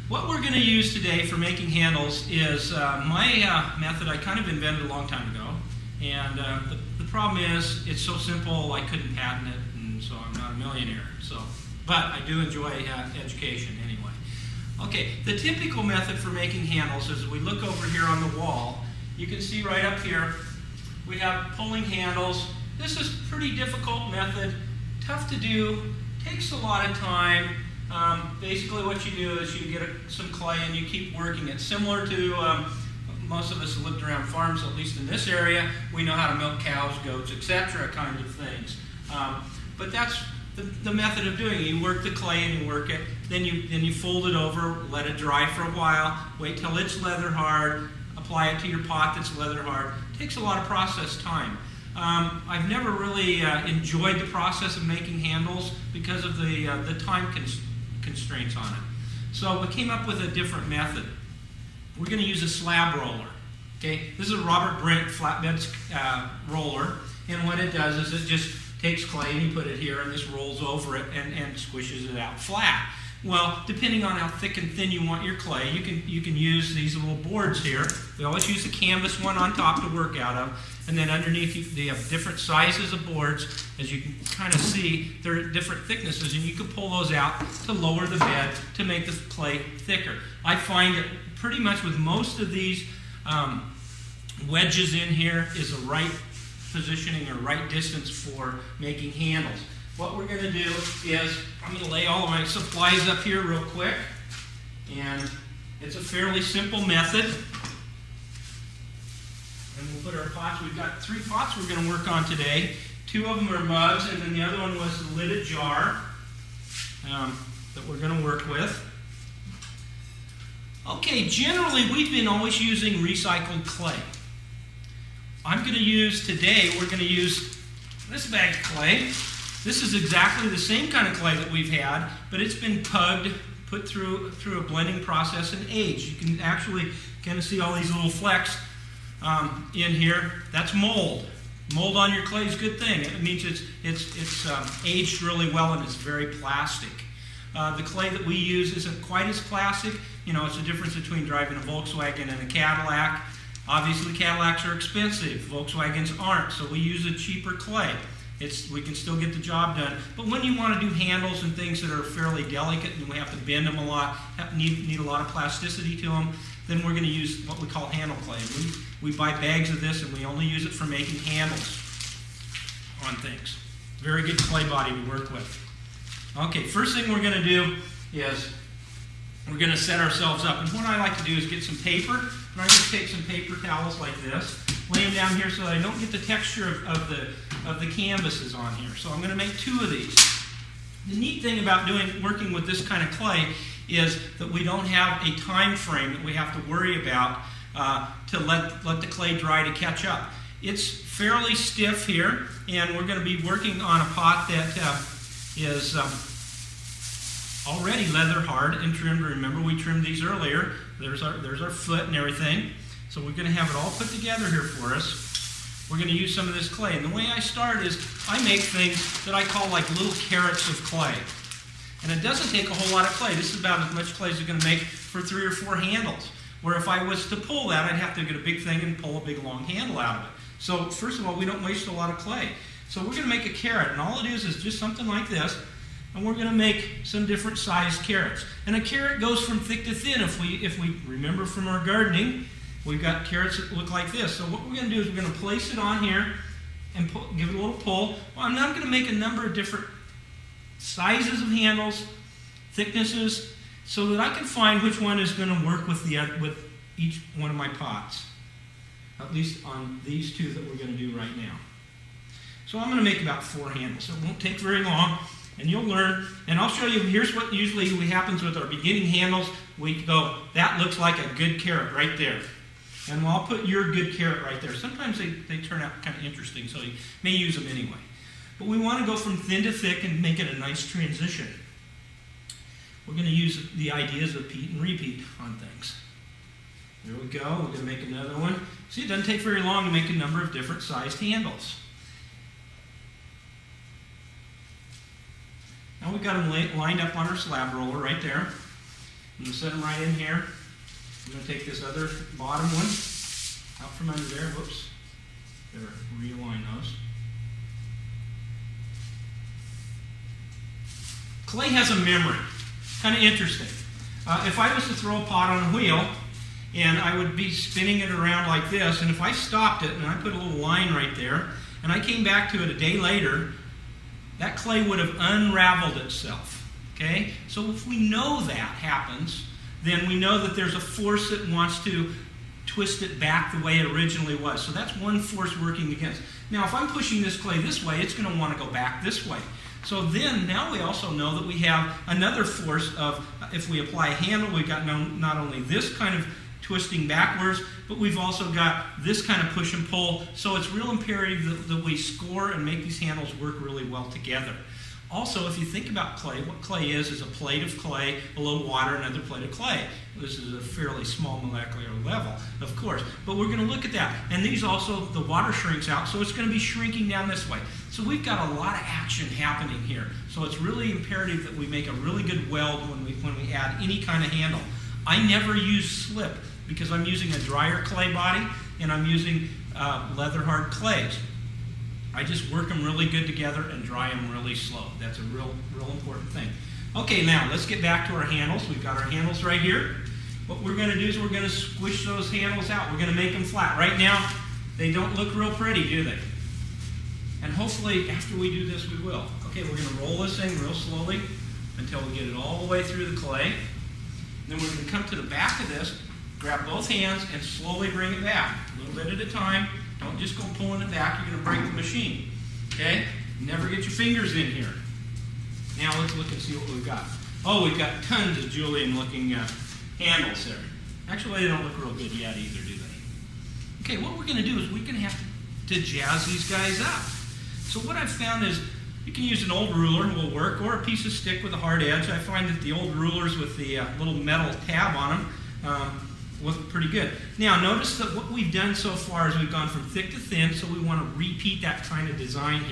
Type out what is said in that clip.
What we're going to use today for making handles is my method I kind of invented a long time ago. And the problem is it's so simple I couldn't patent it, and so I'm not a millionaire. But I do enjoy education anyway. Okay, the typical method for making handles is we look over here on the wall. You can see right up here we have pulling handles. This is a pretty difficult method, tough to do, takes a lot of time. Basically what you do is you get some clay and you keep working it. Similar to most of us who lived around farms, at least in this area, we know how to milk cows, goats, etc. kind of things. But that's the method of doing it. You work the clay and you work it, then you fold it over, let it dry for a while, wait till it's leather hard, apply it to your pot that's leather hard. It takes a lot of process time. I've never really enjoyed the process of making handles because of the time constraints on it. So we came up with a different method. We're going to use a slab roller. Okay, this is a Robert Brent flatbed roller, and what it does is it just takes clay and you put it here and this rolls over it and squishes it out flat. Well, depending on how thick and thin you want your clay, you can use these little boards here. We always use the canvas one on top to work out of, and then underneath they have different sizes of boards. As you can kind of see, they're different thicknesses, and you can pull those out to lower the bed to make the clay thicker. I find that pretty much with most of these wedges in here is the right positioning or right distance for making handles. What we're going to do is I'm going to lay all of my supplies up here real quick, and it's a fairly simple method. And we'll put our pots. We've got 3 pots we're going to work on today. 2 of them are mugs, and then the other one was the lidded jar that we're going to work with. Okay, generally we've been always using recycled clay. I'm going to use today, we're going to use this bag of clay. This is exactly the same kind of clay that we've had, but it's been pugged, put through a blending process, and aged. You can actually kind of see all these little flecks in here. That's mold. Mold on your clay is a good thing. It means it's aged really well and it's very plastic. The clay that we use isn't quite as plastic. You know, it's the difference between driving a Volkswagen and a Cadillac. Obviously, Cadillacs are expensive. Volkswagens aren't, so we use a cheaper clay. We can still get the job done. But when you want to do handles and things that are fairly delicate and we have to bend them a lot, need a lot of plasticity to them, then we're going to use what we call handle clay. We buy bags of this and we only use it for making handles on things. Very good clay body to work with. Okay, first thing we're going to do is we're going to set ourselves up. And what I like to do is get some paper. And I'm going to take some paper towels like this, lay them down here so that I don't get the texture of the canvases on here. So I'm going to make 2 of these. The neat thing about working with this kind of clay is that we don't have a time frame that we have to worry about to let the clay dry to catch up. It's fairly stiff here, and we're going to be working on a pot that is already leather hard and trimmed. Remember, we trimmed these earlier. There's our foot and everything. So we're going to have it all put together here for us. We're going to use some of this clay. And the way I start is I make things that I call like little carrots of clay. And it doesn't take a whole lot of clay. This is about as much clay as you're going to make for 3 or 4 handles. Where if I was to pull that, I'd have to get a big thing and pull a big long handle out of it. So first of all, we don't waste a lot of clay. So we're going to make a carrot. And all it is just something like this. And we're going to make some different sized carrots. And a carrot goes from thick to thin. If we remember from our gardening, we've got carrots that look like this. So what we're going to do is we're going to place it on here and give it a little pull. Well, I'm now going to make a number of different sizes of handles, thicknesses, so that I can find which one is going to work with each one of my pots. At least on these 2 that we're going to do right now. So I'm going to make about 4 handles. So it won't take very long. And you'll learn, and I'll show you, here's what usually happens with our beginning handles. We go, that looks like a good carrot right there. And I'll put your good carrot right there. Sometimes they turn out kind of interesting, so you may use them anyway. But we want to go from thin to thick and make it a nice transition. We're going to use the ideas of repeat and repeat on things. There we go. We're going to make another one. See, it doesn't take very long to make a number of different sized handles. Now we've got them lined up on our slab roller right there. I'm going to set them right in here. I'm going to take this other bottom one out from under there. Whoops. Better realign those. Clay has a memory. Kind of interesting. If I was to throw a pot on a wheel, and I would be spinning it around like this, and if I stopped it and I put a little line right there, and I came back to it a day later, that clay would have unraveled itself. Okay? So if we know that happens, then we know that there's a force that wants to twist it back the way it originally was. So that's one force working against. Now if I'm pushing this clay this way, it's going to want to go back this way. So then, now we also know that we have another force of, if we apply a handle, we've got not only this kind of twisting backwards, but we've also got this kind of push and pull. So it's real imperative that we score and make these handles work really well together. Also, if you think about clay, what clay is a plate of clay, a little water, another plate of clay. This is a fairly small molecular level, of course. But we're going to look at that. And these also, the water shrinks out, so it's going to be shrinking down this way. So we've got a lot of action happening here. So it's really imperative that we make a really good weld when we add any kind of handle. I never use slip because I'm using a drier clay body and I'm using leather hard clays. I just work them really good together and dry them really slow. That's a real important thing. Okay, now let's get back to our handles. We've got our handles right here. What we're going to do is we're going to squish those handles out. We're going to make them flat. Right now, they don't look real pretty, do they? And hopefully, after we do this, we will. Okay, we're going to roll this thing real slowly until we get it all the way through the clay. Then we're going to come to the back of this, grab both hands, and slowly bring it back. A little bit at a time. Don't just go pulling it back. You're going to break the machine. Okay? Never get your fingers in here. Now let's look and see what we've got. Oh, we've got tons of Julian-looking handles there. Actually, they don't look real good yet either, do they? Okay, what we're going to do is we're going to have to jazz these guys up. So what I've found is you can use an old ruler, will work, or a piece of stick with a hard edge. I find that the old rulers with the little metal tab on them look pretty good. Now notice that what we've done so far is we've gone from thick to thin, so we want to repeat that kind of design here.